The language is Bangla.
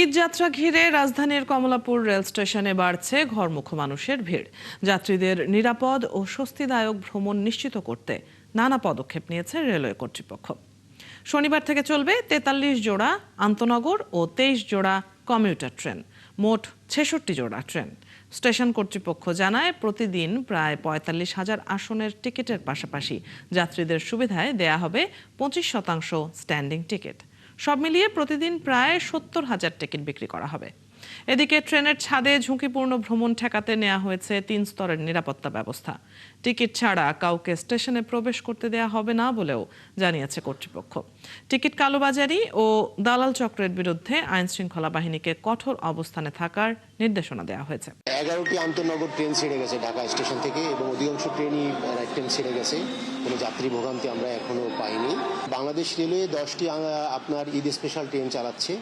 ঈদ যাত্রা ঘিরে রাজধানীর কমলাপুর রেল স্টেশনে বাড়ছে ঘরমুখো মানুষের ভিড়। যাত্রীদের নিরাপদ ও স্বস্তিদায়ক ভ্রমণ নিশ্চিত করতে নানা পদক্ষেপ নিয়েছে রেলওয়ে কর্তৃপক্ষ। শনিবার থেকে চলবে ৪৩ জোড়া আন্তনগর ও ২৩ জোড়া কমিউটার ট্রেন, মোট ৬৬ জোড়া ট্রেন। স্টেশন কর্তৃপক্ষ জানায়, প্রতিদিন প্রায় ৪৫,০০০ আসনের টিকিটের পাশাপাশি যাত্রীদের সুবিধায় দেয়া হবে ২৫% স্ট্যান্ডিং টিকিট। সব মিলিয়ে প্রতিদিন প্রায় ৭০,০০০ টিকিট বিক্রি করা হবে। এদিকে ট্রেনের ছাদে ঝুঁকিপূর্ণ ভ্রমণ ঠেকাতে নেওয়া হয়েছে ৩ স্তরের নিরাপত্তা ব্যবস্থা। টিকিট ছাড়া কাউকে স্টেশনে প্রবেশ করতে দেয়া হবে না বলেও জানিয়েছে কর্তৃপক্ষ। টিকিট কালোবাজারি ও দালাল চক্রের বিরুদ্ধে আইন শৃঙ্খলা বাহিনীকে কঠোর অবস্থানে থাকার নির্দেশনা দেওয়া হয়েছে। 11টি আন্তনগর ট্রেন ছেড়ে গেছে ঢাকা স্টেশন থেকে এবং অধিকাংশ ট্রেনই ট্রেন ছেড়ে গেছে। কোনো যাত্রী ভোগান্তি আমরা এখনো পাইনি। বাংলাদেশ রেলওয়ে 10টি আপনার ঈদ স্পেশাল ট্রেন চালাচ্ছে।